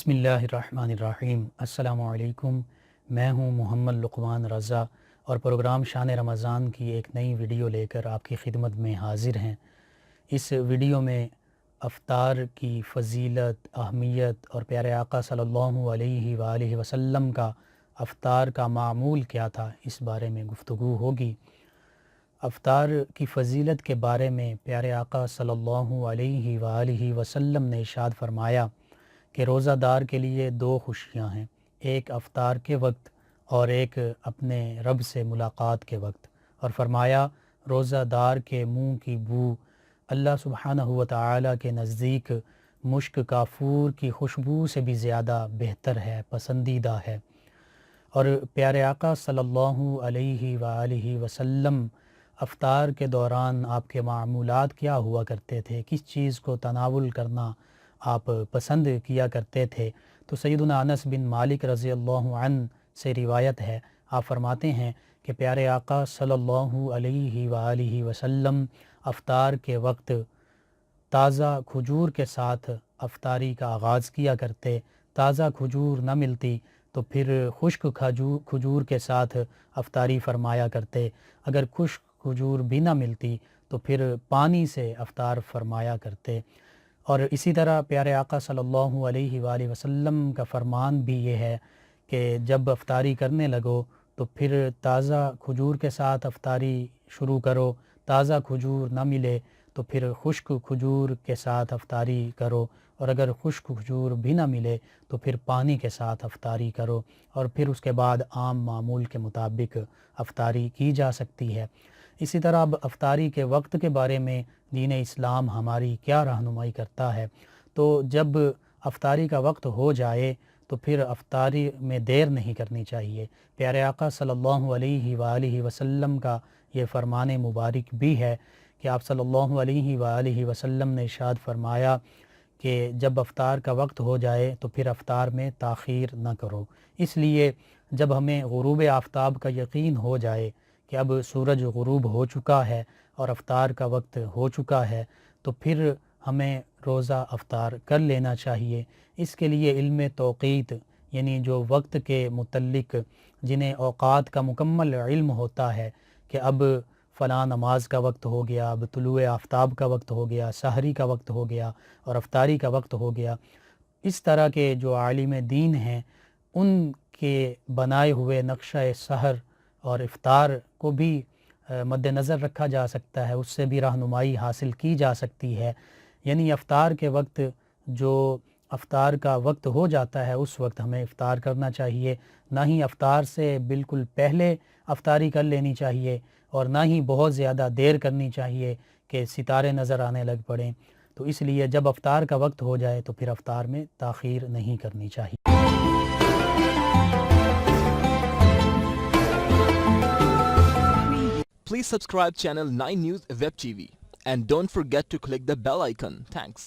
بسم اللہ الرحمن الرحیم۔ السلام علیکم، میں ہوں محمد لقمان رضا اور پروگرام شان رمضان کی ایک نئی ویڈیو لے کر آپ کی خدمت میں حاضر ہیں۔ اس ویڈیو میں افطار کی فضیلت، اہمیت اور پیارے آقا صلی اللہ علیہ وآلہ وسلم کا افطار کا معمول کیا تھا، اس بارے میں گفتگو ہوگی۔ افطار کی فضیلت کے بارے میں پیارے آقا صلی اللہ علیہ وآلہ وسلم نے ارشاد فرمایا کہ روزہ دار کے لیے دو خوشیاں ہیں، ایک افطار کے وقت اور ایک اپنے رب سے ملاقات کے وقت، اور فرمایا روزہ دار کے منہ کی بو اللہ سبحانہ و تعالی کے نزدیک مشک کافور کی خوشبو سے بھی زیادہ بہتر ہے، پسندیدہ ہے۔ اور پیارے آقا صلی اللہ علیہ وآلہ وسلم افطار کے دوران آپ کے معمولات کیا ہوا کرتے تھے، کس چیز کو تناول کرنا آپ پسند کیا کرتے تھے، تو سیدنا انس بن مالک رضی اللہ عنہ سے روایت ہے، آپ فرماتے ہیں کہ پیارے آقا صلی اللہ علیہ وآلہ وسلم افطار کے وقت تازہ کھجور کے ساتھ افطاری کا آغاز کیا کرتے، تازہ کھجور نہ ملتی تو پھر خشک کھجور کے ساتھ افطاری فرمایا کرتے، اگر خشک کھجور بھی نہ ملتی تو پھر پانی سے افطار فرمایا کرتے۔ اور اسی طرح پیارے آقا صلی اللہ علیہ وآلہ وسلم کا فرمان بھی یہ ہے کہ جب افطاری کرنے لگو تو پھر تازہ کھجور کے ساتھ افطاری شروع کرو، تازہ کھجور نہ ملے تو پھر خشک کھجور کے ساتھ افطاری کرو، اور اگر خشک کھجور بھی نہ ملے تو پھر پانی کے ساتھ افطاری کرو، اور پھر اس کے بعد عام معمول کے مطابق افطاری کی جا سکتی ہے۔ اسی طرح اب افطاری کے وقت کے بارے میں دین اسلام ہماری کیا رہنمائی کرتا ہے، تو جب افطاری کا وقت ہو جائے تو پھر افطاری میں دیر نہیں کرنی چاہیے۔ پیارے آقا صلی اللہ علیہ وآلہ وسلم کا یہ فرمان مبارک بھی ہے کہ آپ صلی اللہ علیہ وآلہ وسلم نے ارشاد فرمایا کہ جب افطار کا وقت ہو جائے تو پھر افطار میں تاخیر نہ کرو۔ اس لیے جب ہمیں غروب آفتاب کا یقین ہو جائے کہ اب سورج غروب ہو چکا ہے اور افطار کا وقت ہو چکا ہے تو پھر ہمیں روزہ افطار کر لینا چاہیے۔ اس کے لیے علم توقیت یعنی جو وقت کے متعلق جنہیں اوقات کا مکمل علم ہوتا ہے کہ اب فلاں نماز کا وقت ہو گیا، اب طلوع آفتاب کا وقت ہو گیا، سحری کا وقت ہو گیا اور افطاری کا وقت ہو گیا، اس طرح کے جو عالم دین ہیں ان کے بنائے ہوئے نقشہ سحر اور افطار کو بھی مد نظر رکھا جا سکتا ہے، اس سے بھی رہنمائی حاصل کی جا سکتی ہے۔ یعنی افطار کے وقت جو افطار کا وقت ہو جاتا ہے اس وقت ہمیں افطار کرنا چاہیے، نہ ہی افطار سے بالکل پہلے افطاری کر لینی چاہیے اور نہ ہی بہت زیادہ دیر کرنی چاہیے کہ ستارے نظر آنے لگ پڑیں۔ تو اس لیے جب افطار کا وقت ہو جائے تو پھر افطار میں تاخیر نہیں کرنی چاہیے۔ Please subscribe channel 9 News Web TV and don't forget to click the bell icon. Thanks.